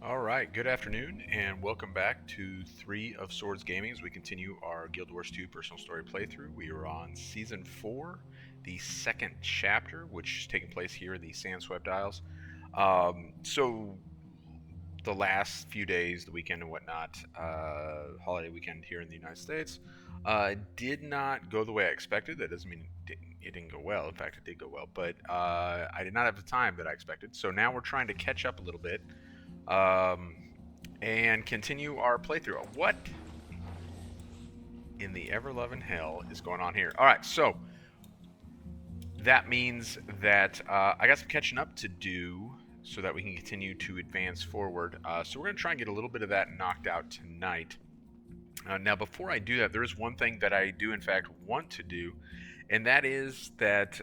Alright, good afternoon, and welcome back to 3 of Swords Gaming as we continue our Guild Wars 2 personal story playthrough. We are on Season 4, the second chapter, which is taking place here in the Sandswept Isles. So, the last few days, the weekend and whatnot, holiday weekend here in the United States, did not go the way I expected. That doesn't mean it didn't go well. In fact, it did go well, but I did not have the time that I expected. So now we're trying to catch up a little bit um, and continue our playthrough. What in the ever-loving hell is going on here? All right, so that means that I got some catching up to do so that we can continue to advance forward. So we're going to try and get a little bit of that knocked out tonight. Now, before I do that, there is one thing that I do, in fact, want to do, and that is that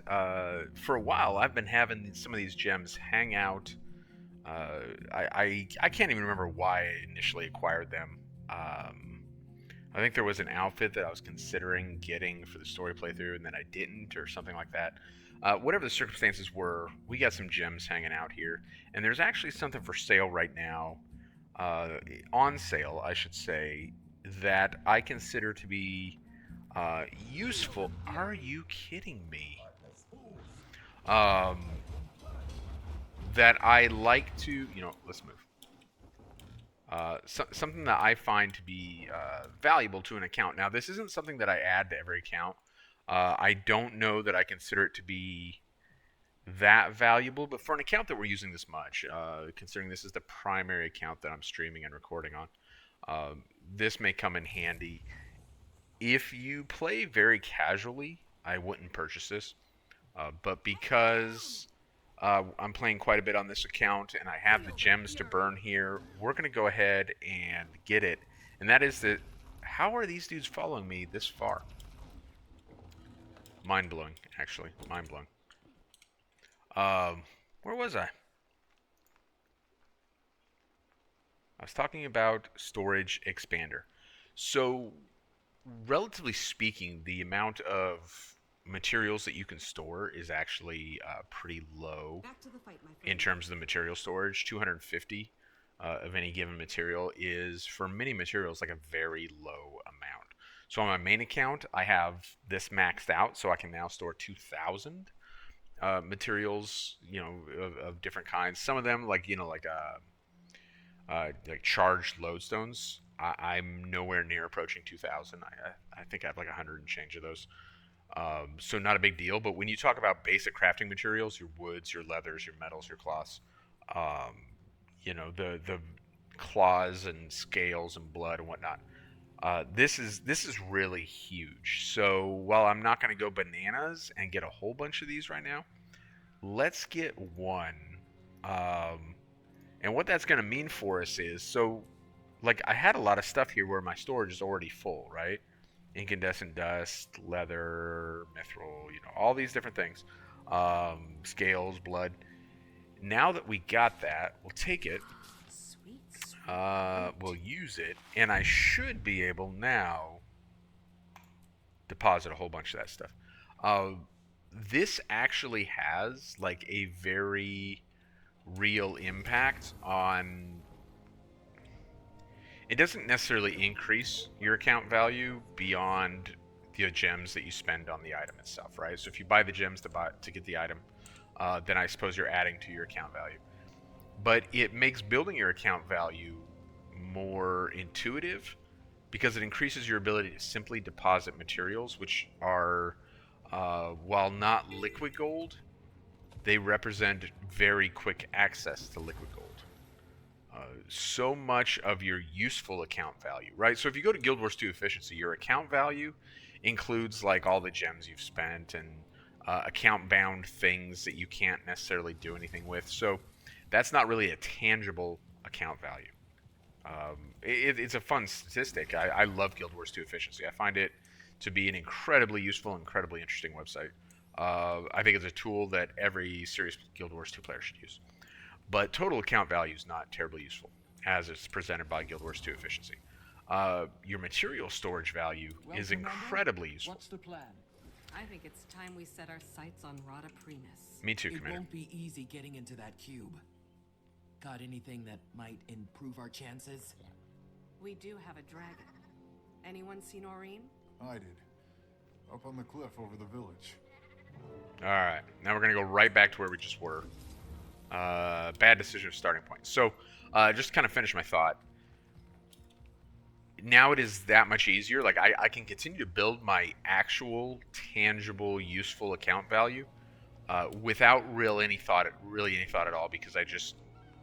for a while I've been having some of these gems hang out. I can't even remember why I initially acquired them. I think there was an outfit that I was considering getting for the story playthrough, and then I didn't, or something like that. Whatever the circumstances were, we got some gems hanging out here, and there's actually something for sale right now, on sale, I should say, that I consider to be useful. Are you kidding me? Um, that I like to, let's move. Something that I find to be valuable to an account. Now, this isn't something that I add to every account. I don't know that I consider it to be that valuable, but for an account that we're using this much, considering this is the primary account that I'm streaming and recording on, this may come in handy. If you play very casually, I wouldn't purchase this, but because I'm playing quite a bit on this account, and I have the gems to burn here. We're going to go ahead and get it. And that is that, how are these dudes following me this far? Mind-blowing, actually. Mind-blowing. Where was I? I was talking about storage expander. So, relatively speaking, the amount of materials that you can store is actually pretty low in terms of the material storage. 250 of any given material is, for many materials, like a very low amount. So on my main account, I have this maxed out, so I can now store 2,000 materials, of different kinds. Some of them, like like charged lodestones, I'm nowhere near approaching 2,000. I think I have like 100 and change of those. So not a big deal, but when you talk about basic crafting materials, your woods, your leathers, your metals, your cloths, um, the claws and scales and blood and whatnot, this is really huge. So while I'm not going to go bananas and get a whole bunch of these right now, let's get one. And what that's going to mean for us is, so like I had a lot of stuff here where my storage is already full, right? Incandescent dust, leather, mithril, all these different things. Scales, blood. Now that we got that, we'll take it. We'll use it, and I should be able now deposit a whole bunch of that stuff. This actually has like a very real impact on. It doesn't necessarily increase your account value beyond the gems that you spend on the item itself, right? So if you buy the gems to get the item, then I suppose you're adding to your account value. But it makes building your account value more intuitive because it increases your ability to simply deposit materials, which are, while not liquid gold, they represent very quick access to liquid gold. So much of your useful account value, right? So if you go to Guild Wars 2 efficiency, your account value includes like all the gems you've spent and account bound things that you can't necessarily do anything with. So that's not really a tangible account value. It's a fun statistic. I love Guild Wars 2 efficiency. I find it to be an incredibly useful, incredibly interesting website. I think it's a tool that every serious Guild Wars 2 player should use. But total account value is not terribly useful as it's presented by Guild Wars 2 efficiency. Your material storage value is incredibly useful. What's the plan? I think it's time we set our sights on Rada Primus. Me too, It Commander. won't be easy getting into that cube. Got anything that might improve our chances? We do have a dragon. Anyone seen Aureen? I did. Up on the cliff over the village. Alright, now we're going to go right back to where we just were. Bad decision of starting point. So, just to kind of finish my thought. Now it is that much easier. Like, I can continue to build my actual, tangible, useful account value without really any thought at all, because I just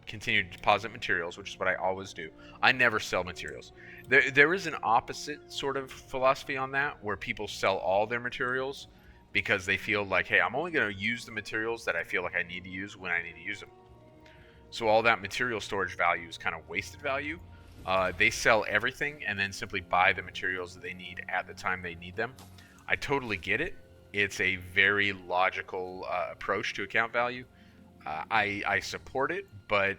continue to deposit materials, which is what I always do. I never sell materials. There is an opposite sort of philosophy on that, where people sell all their materials because they feel like, hey, I'm only going to use the materials that I feel like I need to use when I need to use them. So all that material storage value is kind of wasted value. They sell everything and then simply buy the materials that they need at the time they need them. I totally get it. It's a very logical approach to account value. I support it, but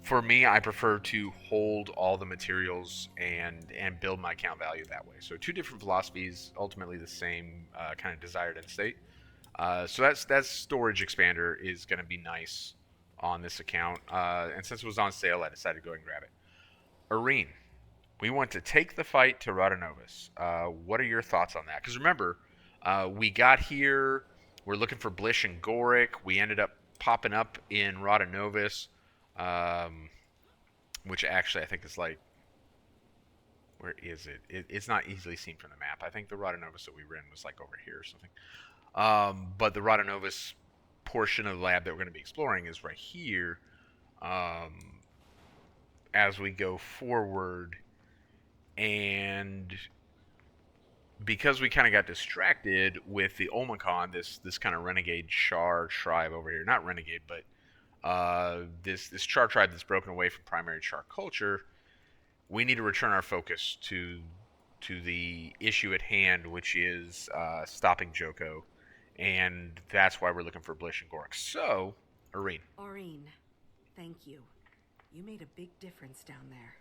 for me, I prefer to hold all the materials and build my account value that way. So two different philosophies, ultimately the same kind of desired end state. So that storage expander is going to be nice on this account. And since it was on sale, I decided to go and grab it. Aureen, we want to take the fight to Radanovis. What are your thoughts on that? Because remember, we got here, we're looking for Blish and Gorrik. We ended up popping up in Radanovis, which actually I think is like, where is it? It's not easily seen from the map. I think the Radanovis that we were in was like over here or something. But the Radanovis portion of the lab that we're going to be exploring is right here. As we go forward, and because we kind of got distracted with the Omicron, this kind of renegade Char tribe over here, not renegade, but this Char tribe that's broken away from primary Char culture, we need to return our focus to the issue at hand, which is stopping Joko, and that's why we're looking for Blish and Gorrik. So, Aureen. Aureen, thank you. You made a big difference down there.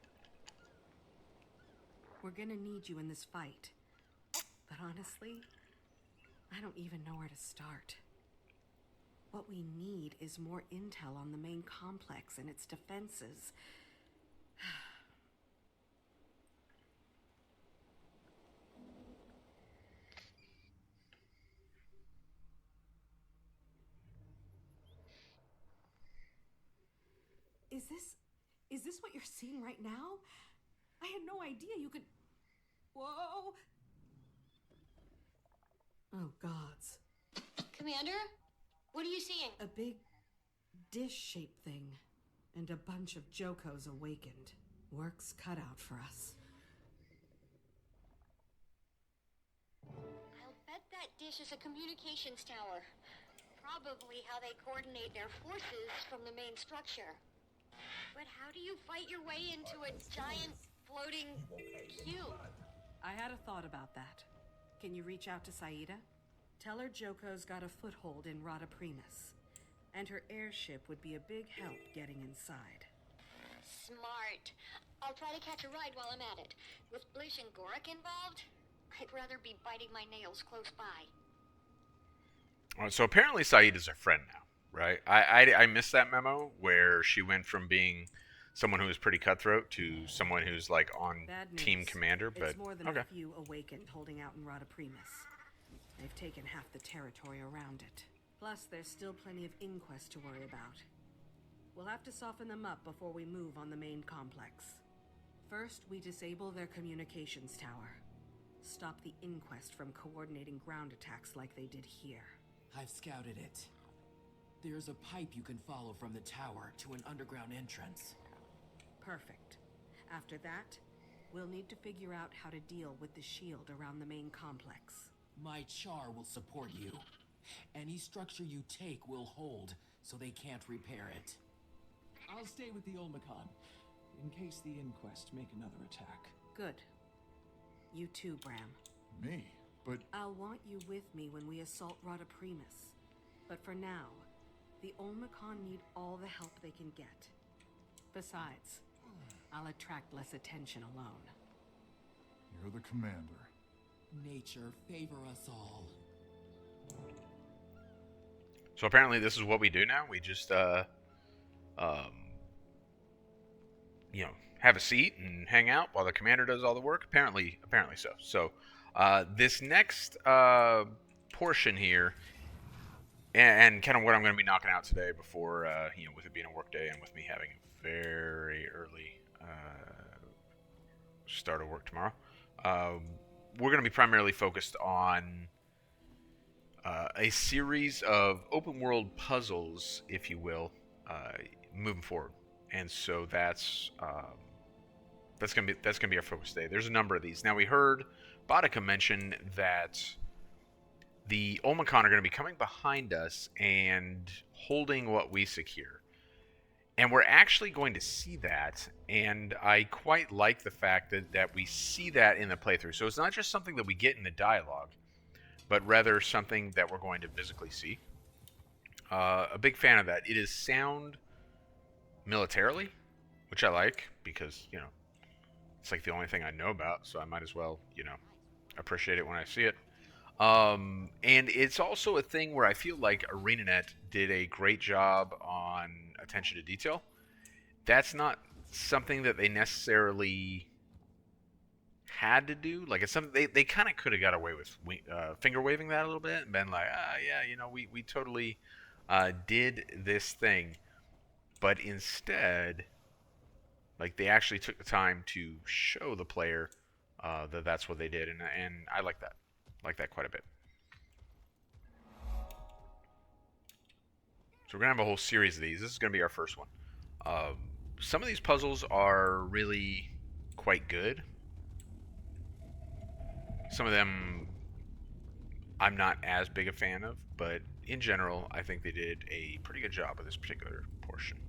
We're gonna need you in this fight. But honestly, I don't even know where to start. What we need is more intel on the main complex and its defenses. Is this what you're seeing right now? I had no idea you could... Whoa! Oh, gods. Commander, what are you seeing? A big dish-shaped thing. And a bunch of Jokos awakened. Work's cut out for us. I'll bet that dish is a communications tower. Probably how they coordinate their forces from the main structure. But how do you fight your way into a giant floating cube? I had a thought about that. Can you reach out to Saida? Tell her Joko's got a foothold in Rada Primus, and her airship would be a big help getting inside. Smart. I'll try to catch a ride while I'm at it. With Blish and Gorrik involved, I'd rather be biting my nails close by. So apparently Said is a friend now, right? I missed that memo where she went from being someone who was pretty cutthroat to someone who's like on team commander. But it's more than okay. a few awakened holding out in Rada Primus. They've taken half the territory around it. Plus, there's still plenty of inquest to worry about. We'll have to soften them up before we move on the main complex. First, we disable their communications tower. Stop the inquest from coordinating ground attacks like they did here. I've scouted it. There's a pipe you can follow from the tower to an underground entrance. Perfect. After that, we'll need to figure out how to deal with the shield around the main complex. My Char will support you. Any structure you take will hold, so they can't repair it. I'll stay with the Olmecon, in case the Inquest make another attack. Good. You too, Bram. Me? But I'll want you with me when we assault Rada Primus. But for now, the Olmecon need all the help they can get. Besides, I'll attract less attention alone. you're the commander. Nature favor us all. So apparently this is what we do now. We just have a seat and hang out while the commander does all the work? Apparently so. So this next portion here, and kind of what I'm going to be knocking out today before, with it being a work day and with me having a very early start of work tomorrow, we're going to be primarily focused on a series of open world puzzles, if you will, moving forward. And so that's gonna be our focus today. There's a number of these. Now we heard Boudica mention that the Omicron are going to be coming behind us and holding what we secure. And we're actually going to see that, and I quite like the fact that we see that in the playthrough. So it's not just something that we get in the dialogue, but rather something that we're going to physically see. A big fan of that. It is sound militarily, which I like because, it's like the only thing I know about, so I might as well, appreciate it when I see it. And it's also a thing where I feel like ArenaNet did a great job on attention to detail. That's not something that they necessarily had to do. Like, it's something they kind of could have got away with finger waving that a little bit and been like, we totally did this thing. But instead, like, they actually took the time to show the player that that's what they did, and I like that. I like that quite a bit. So we're gonna have a whole series of these. This is gonna be our first one. Some of these puzzles are really quite good. Some of them I'm not as big a fan of, but in general, I think they did a pretty good job with this particular portion.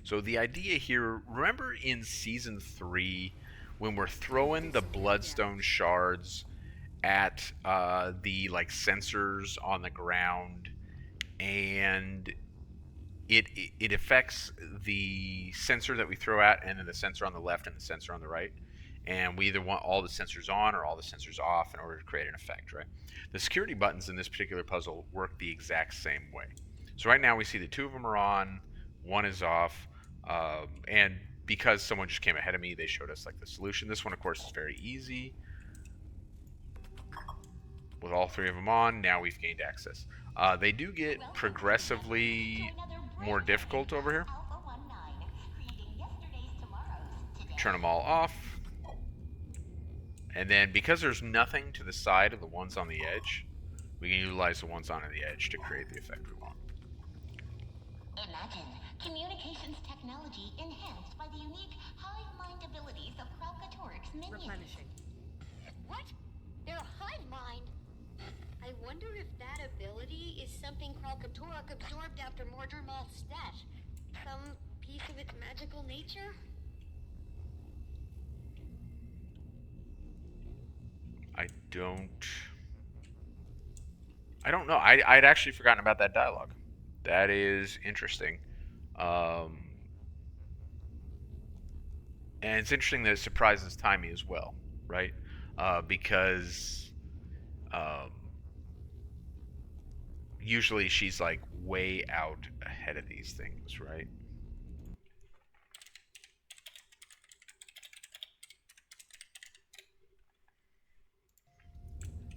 So the idea here, remember in Season 3, when we're throwing the Bloodstone shards at the sensors on the ground, and it affects the sensor that we throw at, and then the sensor on the left and the sensor on the right, and we either want all the sensors on or all the sensors off in order to create an effect, right? The security buttons in this particular puzzle work the exact same way. So right now we see the two of them are on, one is off. And because someone just came ahead of me, they showed us the solution. This one, of course, is very easy. With all three of them on, now we've gained access. They do get progressively more difficult over here. Turn them all off. And then because there's nothing to the side of the ones on the edge, we can utilize the ones on the edge to create the effect we want. Imagine communications technology enhanced by the unique hive mind abilities of Kralkatorik's minions. Replenishing. What? They're hive mind? I wonder if that ability is something Kralkatorik absorbed after Mordremoth's death. Some piece of its magical nature? I don't know. I'd actually forgotten about that dialogue. That is interesting. And it's interesting that it surprises Timey as well, right? Because usually she's way out ahead of these things, right?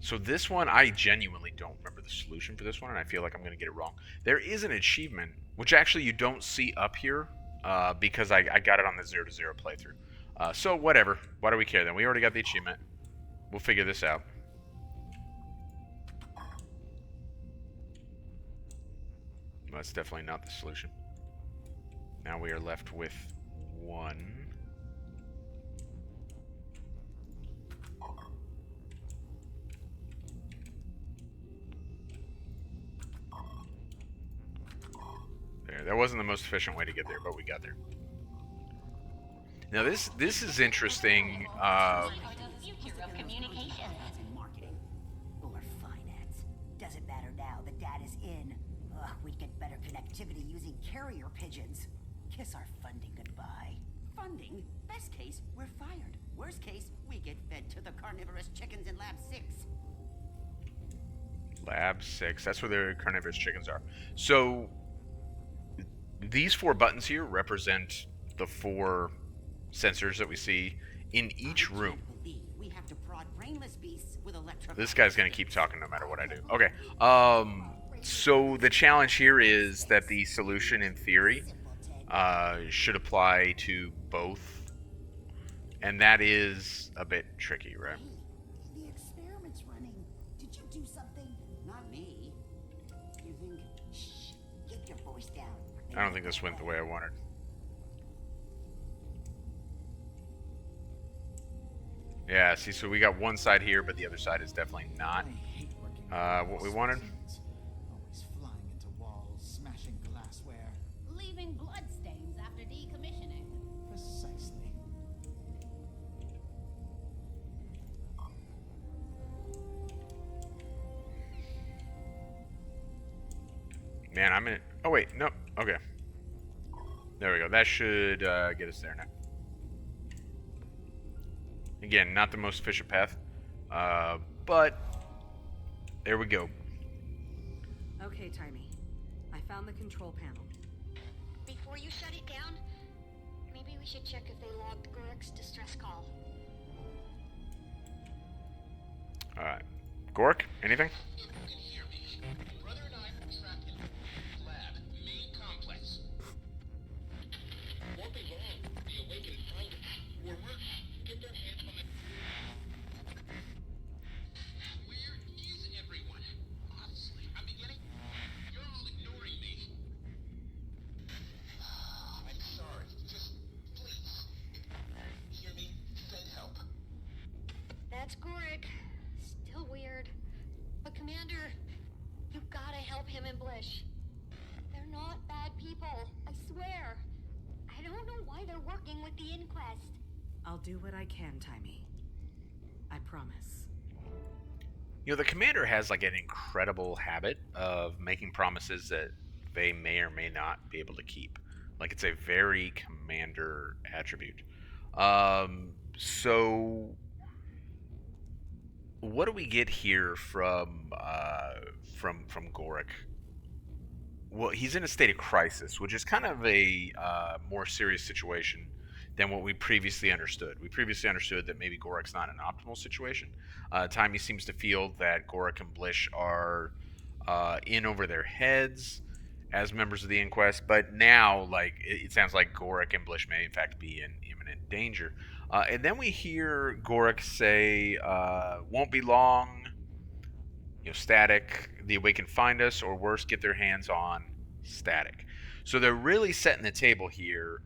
So this one, I genuinely don't remember the solution for this one, and I feel like I'm going to get it wrong. There is an achievement, which actually you don't see up here, because I got it on the 0 to 0 playthrough. So whatever. Why do we care then? We already got the achievement. We'll figure this out. That's definitely not the solution. Now we are left with one. There. That wasn't the most efficient way to get there, but we got there. Now this is interesting. Or finance. Doesn't matter now. The data's in. We'd get better connectivity using carrier pigeons. Kiss our funding goodbye. Funding? Best case, we're fired. Worst case, we get fed to the carnivorous chickens in Lab 6. Lab 6. That's where the carnivorous chickens are. So these 4 buttons here represent the 4 sensors that we see in each room. We have to prod brainless beasts with This guy's going to keep talking no matter what I do. Okay. So the challenge here is that the solution, in theory, should apply to both. And that is a bit tricky, right? The experiment's running. Did you do something? Not me. You think? Shh. Get your voice down. I don't think this went the way I wanted. Yeah, see, so we got one side here, but the other side is definitely not I hate working what we wanted. Always flying into walls, smashing glassware. Leaving bloodstains after decommissioning. Precisely. Man, I'm in it. Oh, wait, no. Okay. There we go. That should get us there now. Again, not the most efficient path, but there we go. Okay, Timey. I found the control panel. Before you shut it down, maybe we should check if they logged Gorik's distress call. Alright. Gorrik, anything? If you can hear me, Brother and I are trapped in lab, main complex. Won't be long. The awakened find us. We're get their hands on the... Where is everyone? Honestly, I'm beginning... You're all ignoring me. I'm sorry. Just, please. Hear me? Send help. That's Gorrik. Still weird. But Commander, you've gotta help him and Blish. They're not bad people, I swear. I don't know why they're working with the inquest. I'll do what I can, Timey. I promise. You know, the commander has like an incredible habit of making promises that they may or may not be able to keep. Like, it's a very commander attribute. So what do we get here from Gorrik? Well, he's in a state of crisis, which is kind of a more serious situation than what we previously understood. We previously understood that maybe Gorik's not in an optimal situation. Timey seems to feel that Gorrik and Blish are in over their heads as members of the inquest, but now, like, it sounds like Gorrik and Blish may in fact be in imminent danger. And then we hear Gorrik say, "Won't be long. Static. The Awakened find us, or worse, get their hands on Static." So they're really setting the table here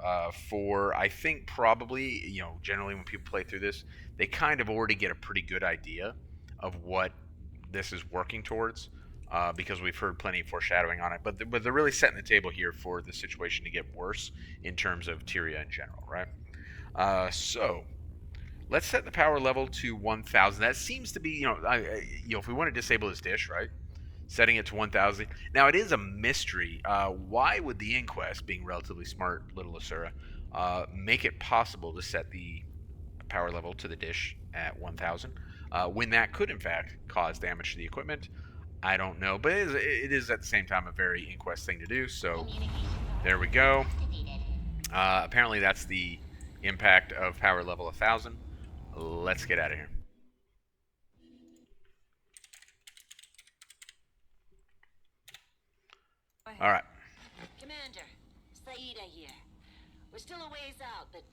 for, I think, probably, generally when people play through this, they kind of already get a pretty good idea of what this is working towards, because we've heard plenty of foreshadowing on it. But they're really setting the table here for the situation to get worse in terms of Tyria in general, right? So let's set the power level to 1,000. That seems to be, if we want to disable this dish, right? Setting it to 1,000. Now, it is a mystery. Why would the Inquest, being relatively smart, little Asura, make it possible to set the power level to the dish at 1,000 when that could, in fact, cause damage to the equipment? I don't know, but it is at the same time a very Inquest thing to do, so there we go. Apparently that's the impact of power level 1,000. Let's get out of here. All right. Commander, Saida here. We're still a ways out, but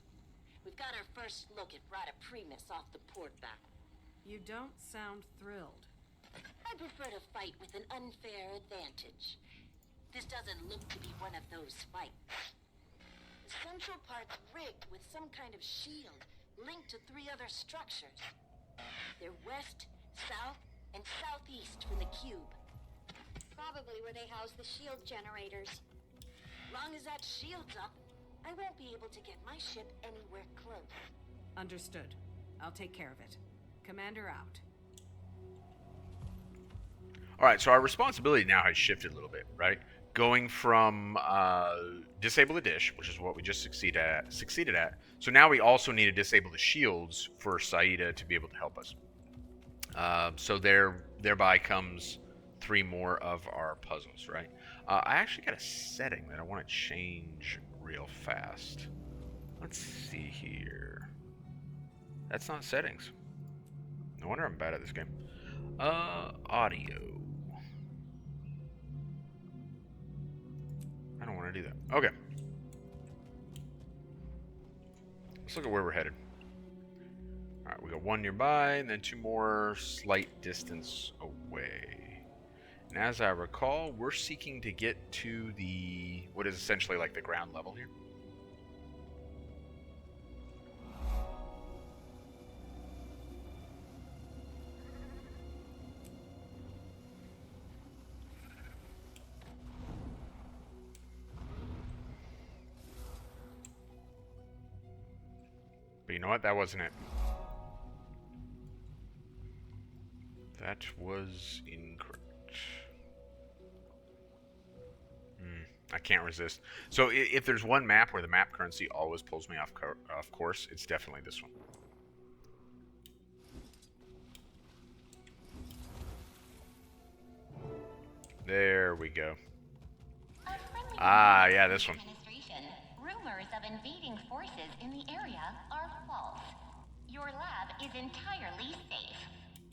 we've got our first look at Rada Primus off the port back. You don't sound thrilled. I prefer to fight with an unfair advantage. This doesn't look to be one of those fights. The central part's rigged with some kind of shield linked to 3 other structures. They're west, south, and southeast from the cube. Probably where they house the shield generators. Long as that shield's up, I won't be able to get my ship anywhere close. Understood. I'll take care of it. Commander out. All right, so our responsibility now has shifted a little bit, right? Going from disable the dish, which is what we just succeeded at. So now we also need to disable the shields for Saida to be able to help us. So thereby comes 3 more of our puzzles, right? I actually got a setting that I want to change real fast. Let's see here. That's not settings. No wonder I'm bad at this game. Audio. I don't want to do that. Okay. Let's look at where we're headed. Alright, we got 1 nearby, and then 2 more slight distance away. And as I recall, we're seeking to get to the, what is essentially like the ground level here. But you know what? That wasn't it. That was incorrect. I can't resist. So if there's one map where the map currency always pulls me off course, it's definitely this one. There we go. Ah, yeah, this one. Rumors of invading forces in the area are false. Your lab is entirely safe.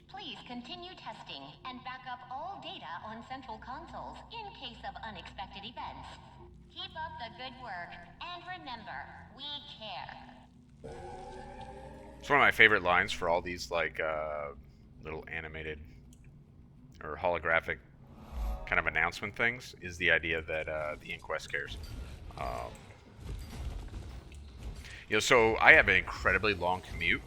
Please continue testing and back up all data on central consoles in case of unexpected events. Keep up the good work, and remember, we care. It's one of my favorite lines for all these like little animated or holographic kind of announcement things is the idea that the Inquest cares. You know, so I have an incredibly long commute,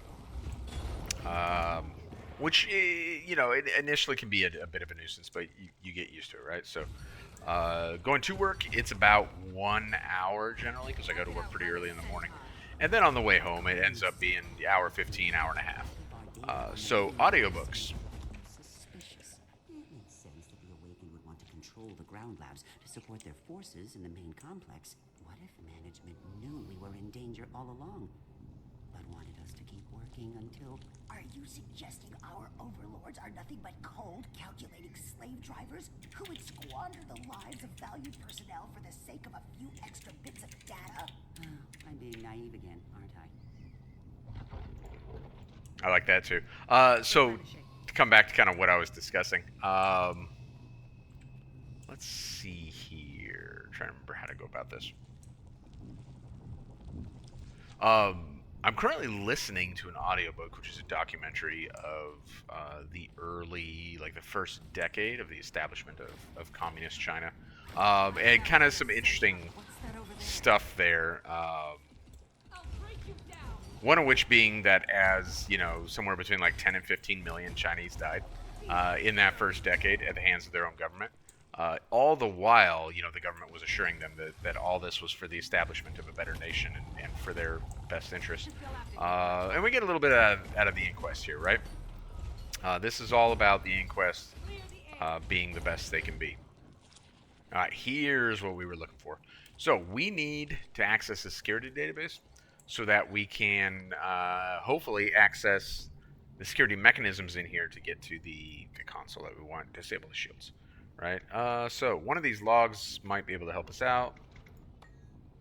which, you know, it initially can be a bit of a nuisance, but you get used to it, right? So going to work, it's about 1 hour generally, because I go to work pretty early in the morning. And then on the way home, it ends up being the hour 15, hour and a half. So audiobooks. Suspicious. It makes sense that the Awakened would want to control the ground labs to support their forces in the main complex. What if management knew we were in danger all along, but wanted us to keep working until... Are you suggesting our overlords are nothing but cold, calculating slave drivers who would squander the lives of valued personnel for the sake of a few extra bits of data? I'm being naive again, aren't I? I like that too. So to come back to kind of what I was discussing, let's see here. I'm trying to remember how to go about this. I'm currently listening to an audiobook, which is a documentary of the early, like the first decade of the establishment of communist China, and kind of some interesting stuff there. One of which being that as, you know, somewhere between like 10 and 15 million Chinese died in that first decade at the hands of their own government. All the while, you know, the government was assuring them that all this was for the establishment of a better nation and for their best interest. And we get a little bit out of the Inquest here, right? This is all about the Inquest being the best they can be. All right, here's what we were looking for. So we need to access a security database so that we can hopefully access the security mechanisms in here to get to the console that we want, disable the shields. Right, so one of these logs might be able to help us out.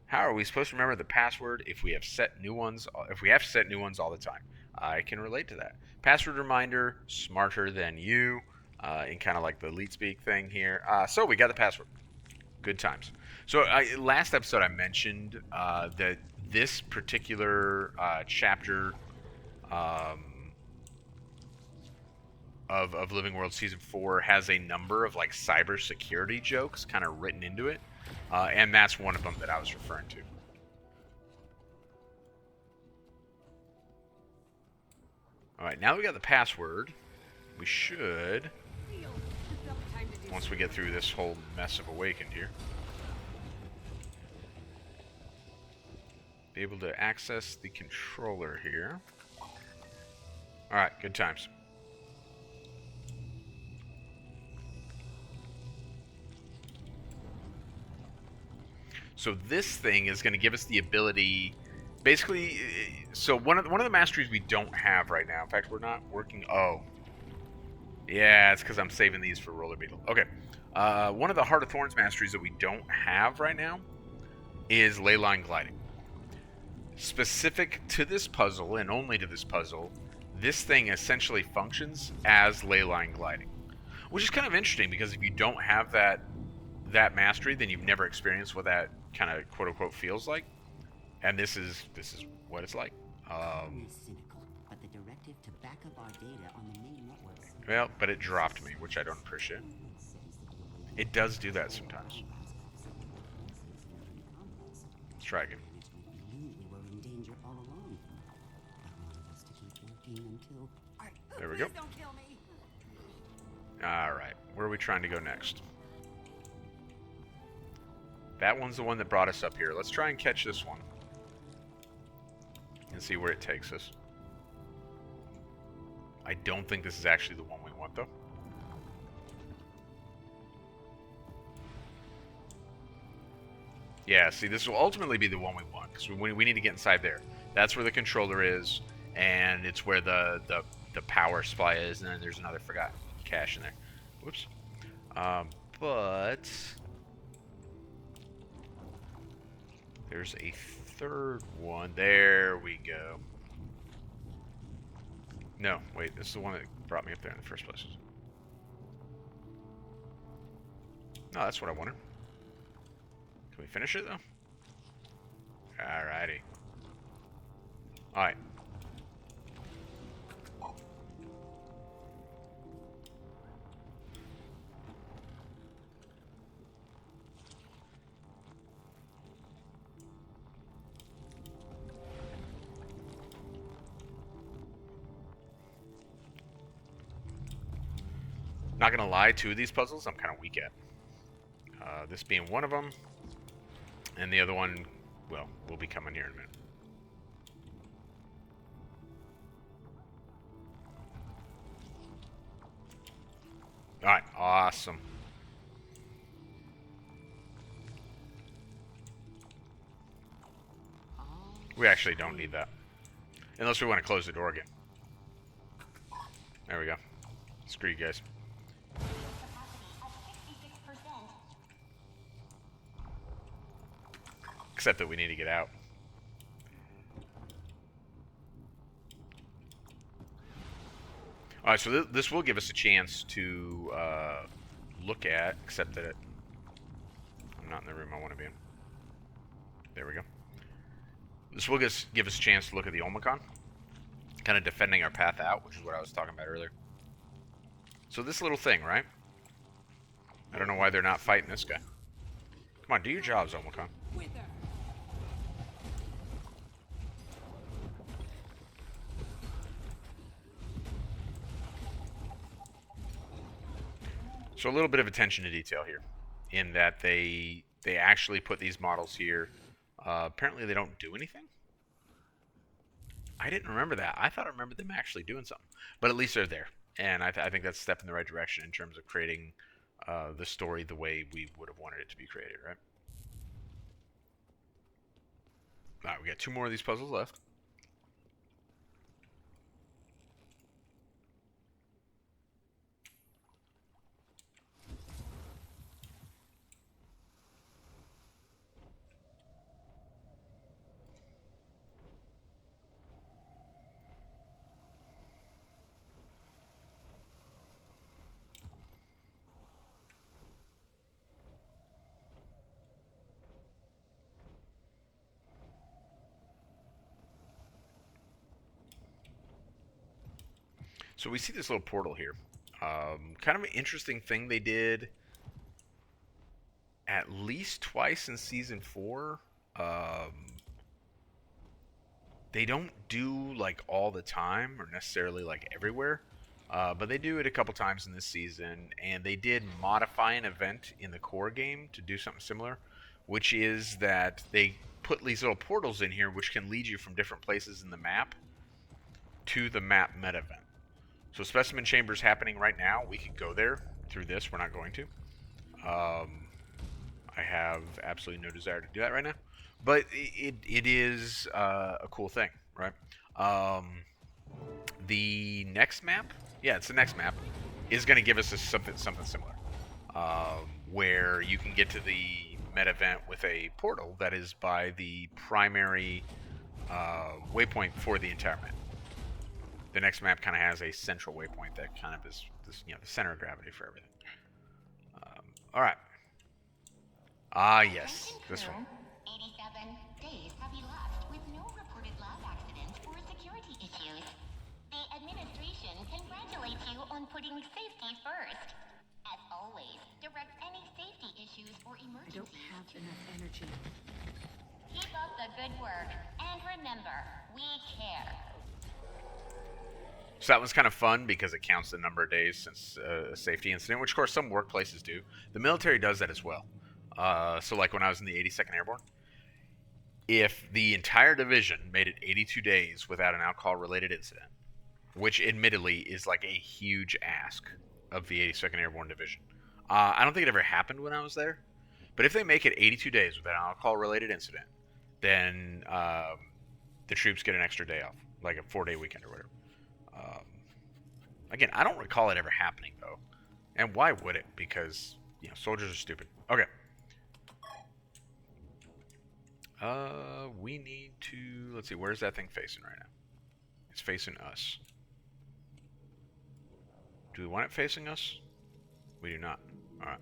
How are we supposed to remember the password if we have set new ones? If we have set new ones all the time, I can relate to that. Password reminder, smarter than you, in kind of like the leet speak thing here. So we got the password. Good times. So last episode I mentioned that this particular chapter of Living World Season 4 has a number of like cybersecurity jokes kind of written into it, and that's one of them that I was referring to. Alright, now we got the password, we should, once we get through this whole mess of Awakened here, be able to access the controller here. Alright, good times. So this thing is going to give us the ability, basically, so one of the masteries we don't have right now, in fact, we're not working, Yeah, it's because I'm saving these for Roller Beetle. Okay. One of the Heart of Thorns masteries that we don't have right now is Leyline Gliding. Specific to this puzzle, and only to this puzzle, this thing essentially functions as Leyline Gliding. Which is kind of interesting, because if you don't have that mastery, then you've never experienced what that kind of quote-unquote feels like. And this is what it's like. Cynical, but the directive to back up our data on the main networks. Well, but it dropped me, which I don't appreciate. It does do that sometimes. Let's try again. We knew we were in danger all along. But wanted us to keep working until. There we go. Please don't kill me. Alright, where are we trying to go next? That one's the one that brought us up here. Let's try and catch this one. And see where it takes us. I don't think this is actually the one we want, though. Yeah, see, this will ultimately be the one we want, because we need to get inside there. That's where the controller is, and it's where the power supply is, and then there's another forgotten cache in there. Whoops. But there's a third one. There we go. No, wait, this is the one that brought me up there in the first place. No, that's what I wanted. Can we finish it, though? Alrighty. Alright. Not gonna lie, two of these puzzles I'm kind of weak at. This being one of them, and the other one, well, will be coming here in a minute. Alright, awesome. We actually don't need that. Unless we want to close the door again. There we go. Screw you guys. Except that we need to get out. Alright, so this will give us a chance to look at, except that I'm not in the room I want to be in. There we go. This will give us a chance to look at the Omicron. Kind of defending our path out, which is what I was talking about earlier. So this little thing, right? I don't know why they're not fighting this guy. Come on, do your jobs, Omicron. So a little bit of attention to detail here, in that they actually put these models here. Apparently they don't do anything. I didn't remember that. I thought I remembered them actually doing something, but at least they're there, and I think that's a step in the right direction in terms of creating the story the way we would have wanted it to be created, right? All right, we got two more of these puzzles left. So we see this little portal here. Kind of an interesting thing they did at least twice in Season 4. They don't do, like, all the time, or necessarily, like, everywhere. But they do it a couple times in this season, and they did modify an event in the core game to do something similar, which is that they put these little portals in here which can lead you from different places in the map to the map meta event. So Specimen Chamber's happening right now. We could go there through this. We're not going to. I have absolutely no desire to do that right now. But it is a cool thing, right? The next map? Yeah, it's the next map. is going to give us something similar, where you can get to the meta event with a portal that is by the primary waypoint for the entire map. The next map kind of has a central waypoint that kind of is this, the center of gravity for everything. All right. Ah, yes, this one. 87 days have elapsed with no reported lab accidents or security issues. The administration congratulates you on putting safety first. As always, direct any safety issues or I emergencies. don't have enough energy. Keep up the good work, and remember, we care. So that was kind of fun because it counts the number of days since a safety incident, which of course some workplaces do. The military does that as well. So like when I was in the 82nd Airborne, if the entire division made it 82 days without an alcohol-related incident, which admittedly is like a huge ask of the 82nd Airborne Division. I don't think it ever happened when I was there, but if they make it 82 days without an alcohol-related incident, then the troops get an extra day off, like a 4-day weekend or whatever. Again, I don't recall it ever happening, though. And why would it? Because, soldiers are stupid. Okay. We need to... Let's see, where's that thing facing right now? It's facing us. Do we want it facing us? We do not. Alright.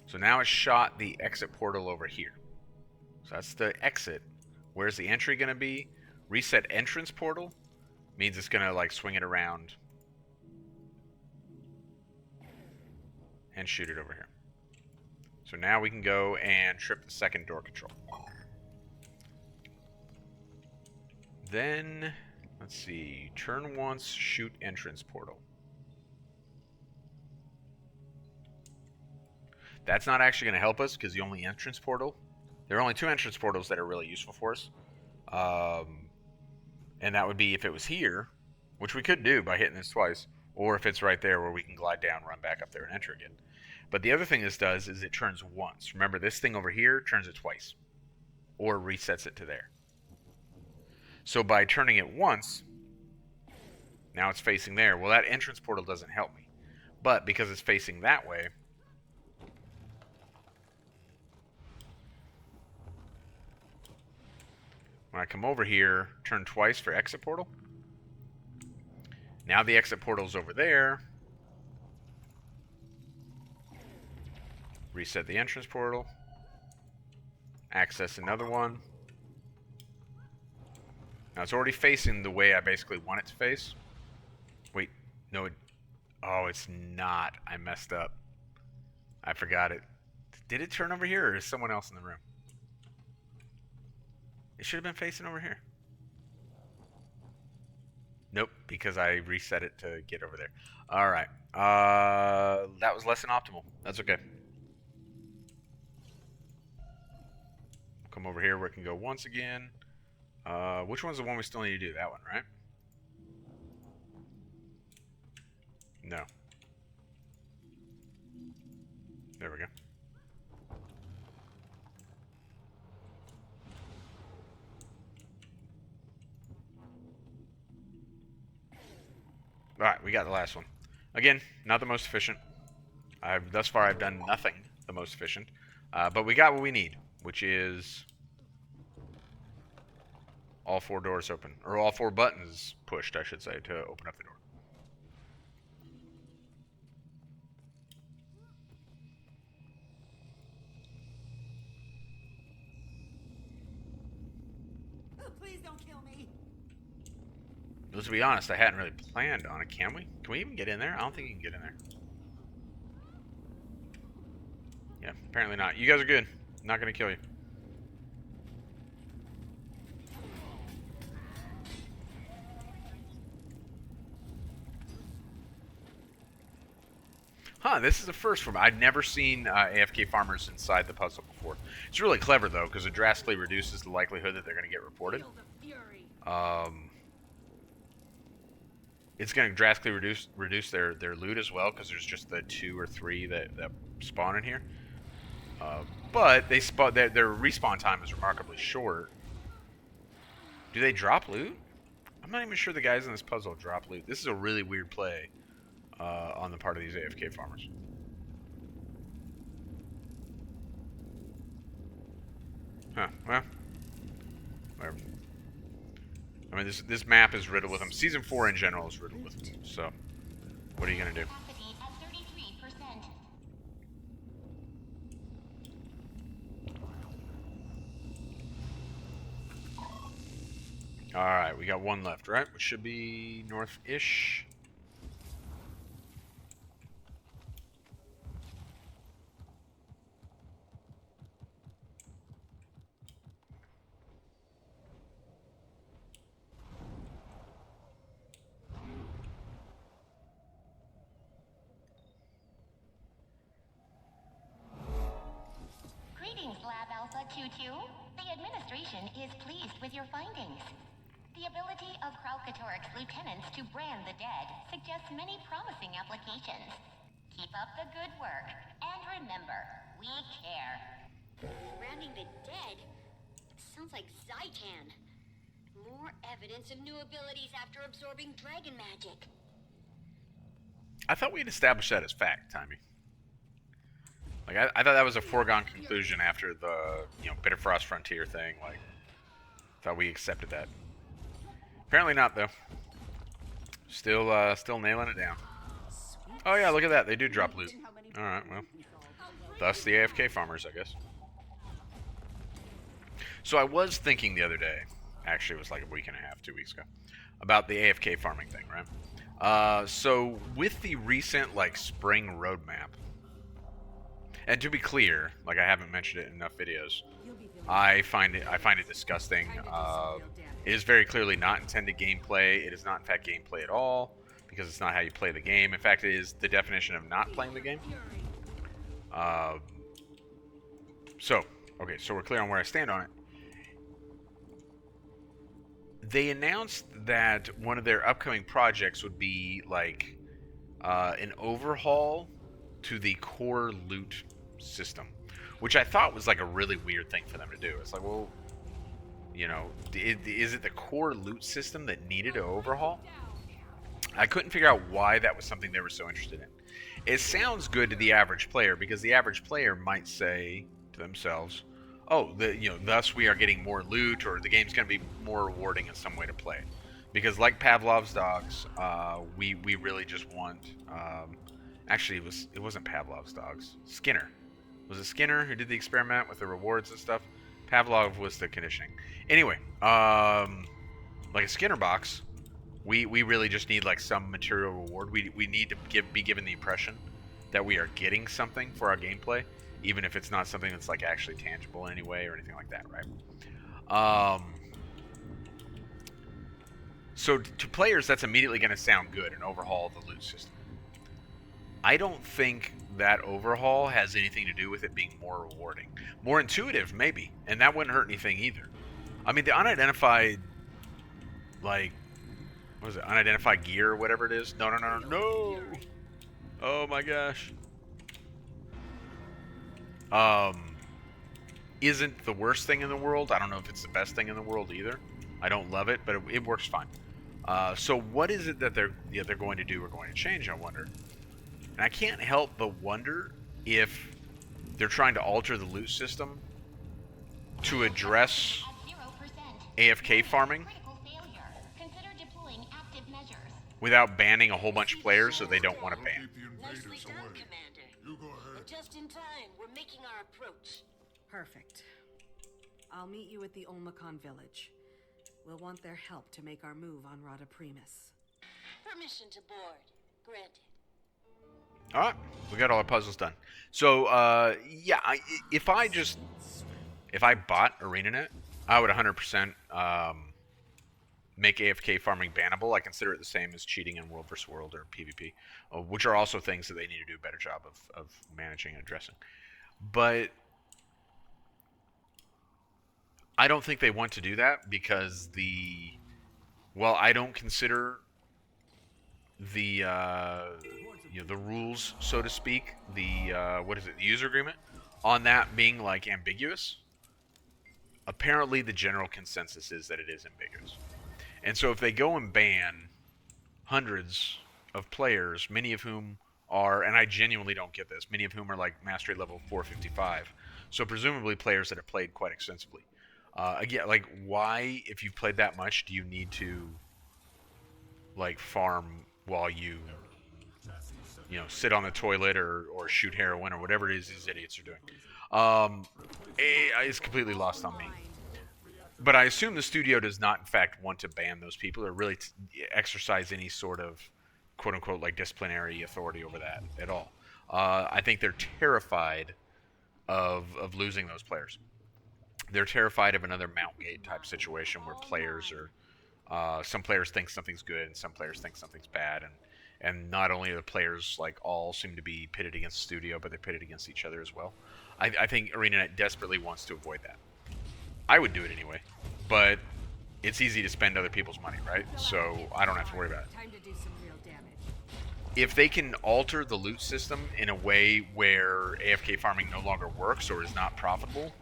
So now it's shot the exit portal over here. So that's the exit. Where's the entry going to be? Reset entrance portal means it's going to like swing it around and shoot it over here. So now we can go and trip the second door control. Then, let's see, turn once, shoot entrance portal. That's not actually going to help us because the only entrance portal, there are only 2 entrance portals that are really useful for us. And that would be if it was here, which we could do by hitting this twice, or if it's right there where we can glide down, run back up there, and enter again. But the other thing this does is it turns once. Remember, this thing over here turns it twice, or resets it to there. So by turning it once, now it's facing there. Well, that entrance portal doesn't help me. But because it's facing that way, when I come over here, turn twice for exit portal. Now the exit portal's over there. Reset the entrance portal. Access another one. Now it's already facing the way I basically want it to face. Wait, no, oh, it's not. I messed up. I forgot it. Did it turn over here, or is someone else in the room? It should have been facing over here. Nope, because I reset it to get over there. Alright. That was less than optimal. That's okay. Come over here where it can go once again. Which one's the one we still need to do? That one, right? No. There we go. Alright, we got the last one. Again, not the most efficient. Thus far I've done nothing the most efficient. But we got what we need, which is all 4 doors open. Or all 4 buttons pushed, I should say, to open up the door. Oh, please don't kill me. But to be honest, I hadn't really planned on it. Can we? Can we even get in there? I don't think you can get in there. Yeah, apparently not. You guys are good. I'm not going to kill you. Huh, this is the first for me. I'd never seen AFK farmers inside the puzzle before. It's really clever, though, because it drastically reduces the likelihood that they're going to get reported. It's going to drastically reduce their loot as well, because there's just the 2 or 3 that spawn in here. But they their respawn time is remarkably short. Do they drop loot? I'm not even sure the guys in this puzzle drop loot. This is a really weird play on the part of these AFK farmers. Huh, well, whatever. I mean, this map is riddled with them. Season 4 in general is riddled with them, so what are you going to do? Capacity at 33%. Alright, we got one left, right? Which should be north-ish. Greetings, Lab Alpha 22. The administration is pleased with your findings. The ability of Kralkatorik's lieutenants to brand the dead suggests many promising applications. Keep up the good work, and remember, we care. Branding the dead? Sounds like Zaitan. More evidence of new abilities after absorbing dragon magic. I thought we'd established that as fact, Timey. Like, I thought that was a foregone conclusion after the, Bitterfrost Frontier thing. Like, thought we accepted that. Apparently not, though. Still nailing it down. Oh yeah, look at that. They do drop loot. Alright, well. Thus the AFK farmers, I guess. So I was thinking the other day, actually it was like a week and a half, 2 weeks ago, about the AFK farming thing, right? So with the recent, spring roadmap, and to be clear, I haven't mentioned it in enough videos, I find it disgusting. It is very clearly not intended gameplay. It is not, in fact, gameplay at all, because it's not how you play the game. In fact, it is the definition of not playing the game. So we're clear on where I stand on it. They announced that one of their upcoming projects would be, an overhaul to the core loot system, which I thought was, a really weird thing for them to do. It's like, well, is it the core loot system that needed an overhaul? I couldn't figure out why that was something they were so interested in. It sounds good to the average player, because the average player might say to themselves, oh, thus we are getting more loot, or the game's going to be more rewarding in some way to play. Because like Pavlov's dogs, we really just want... actually, it wasn't Pavlov's dogs. Skinner. Was it Skinner who did the experiment with the rewards and stuff? Pavlov was the conditioning. Anyway, like a Skinner box, we really just need some material reward. We need to be given the impression that we are getting something for our gameplay, even if it's not something that's actually tangible in any way or anything like that, right? So to players, that's immediately going to sound good, an overhaul of the loot system. I don't think that overhaul has anything to do with it being more rewarding. More intuitive, maybe, and that wouldn't hurt anything either. I mean, the unidentified, what was it, unidentified gear or whatever it is? No! Oh my gosh. Isn't the worst thing in the world. I don't know if it's the best thing in the world either. I don't love it, but it works fine. So what is it that they're going to do or going to change, I wonder? And I can't help but wonder if they're trying to alter the loot system to address AFK farming without banning a whole bunch of players so they don't want to ban. Nicely done, Commander. You go ahead. And just in time, we're making our approach. Perfect. I'll meet you at the Olmecon village. We'll want their help to make our move on Rada Primus. Permission to board. Granted. Alright, we got all our puzzles done. So, yeah, if I bought ArenaNet, I would 100% make AFK farming bannable. I consider it the same as cheating in World vs. World or PvP, which are also things that they need to do a better job of managing and addressing. But I don't think they want to do that because I don't consider the the rules, so to speak, the user agreement on that being ambiguous. Apparently the general consensus is that it is ambiguous. And so if they go and ban hundreds of players, many of whom are, and I genuinely don't get this, many of whom are like mastery level 455. So presumably players that have played quite extensively. Again, like, why, if you've played that much, do you need to like farm while you sit on the toilet or shoot heroin or whatever it is these idiots are doing? It's completely lost on me. But I assume the studio does not, in fact, want to ban those people or really exercise any sort of quote-unquote like disciplinary authority over that at all. I think they're terrified of losing those players. They're terrified of another Mount Gate type situation where players are, some players think something's good and some players think something's bad, and not only are the players like all seem to be pitted against the studio, but they're pitted against each other as well. I think ArenaNet desperately wants to avoid that. I would do it anyway, but it's easy to spend other people's money, right? So I don't have to worry about it. Time to do some real damage. If they can alter the loot system in a way where AFK farming no longer works or is not profitable,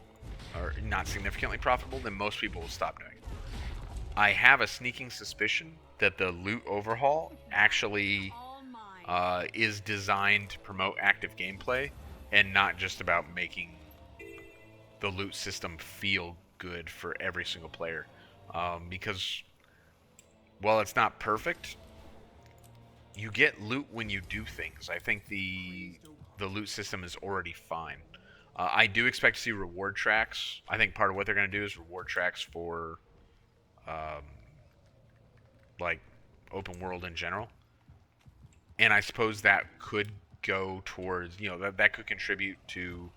or not significantly profitable, then most people will stop doing it. I have a sneaking suspicion that the loot overhaul actually is designed to promote active gameplay and not just about making the loot system feel good for every single player. Because while it's not perfect, you get loot when you do things. I think the loot system is already fine. I do expect to see reward tracks. I think part of what they're going to do is reward tracks for like open world in general. And I suppose that could go towards, that could contribute to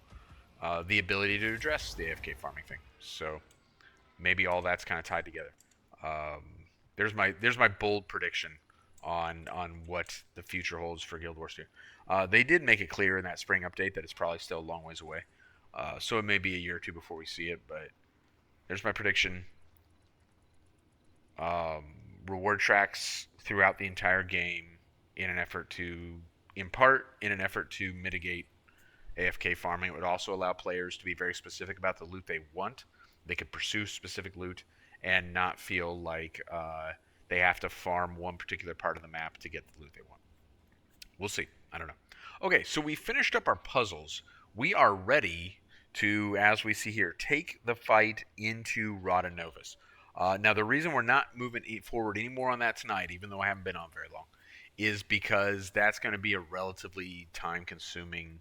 the ability to address the AFK farming thing. So maybe all that's kind of tied together. There's my bold prediction on what the future holds for Guild Wars 2. They did make it clear in that spring update that it's probably still a long ways away. So it may be a year or two before we see it, but there's my prediction. Reward tracks throughout the entire game in an effort to mitigate AFK farming. It would also allow players to be very specific about the loot they want. They could pursue specific loot and not feel like they have to farm one particular part of the map to get the loot they want. We'll see. I don't know. Okay, so we finished up our puzzles. We are ready to, as we see here, take the fight into Rada Novus. Now, the reason we're not moving forward anymore on that tonight, even though I haven't been on very long, is because that's going to be a relatively time-consuming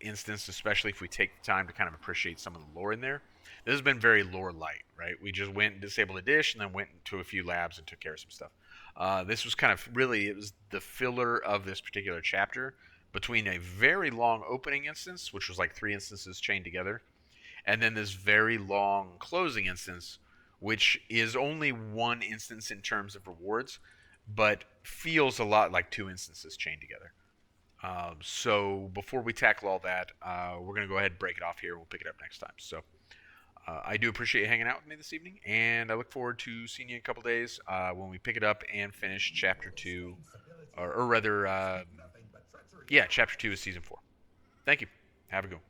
instance, especially if we take the time to kind of appreciate some of the lore in there. This has been very lore light, right? We just went and disabled a dish and then went to a few labs and took care of some stuff. This was kind of it was the filler of this particular chapter between a very long opening instance, which was like 3 instances chained together, and then this very long closing instance, which is only 1 instance in terms of rewards, but feels a lot like 2 instances chained together. So before we tackle all that, we're going to go ahead and break it off here. We'll pick it up next time. So I do appreciate you hanging out with me this evening, and I look forward to seeing you in a couple days when we pick it up and finish Chapter 2, or rather, Chapter 2 is Season 4. Thank you. Have a good one.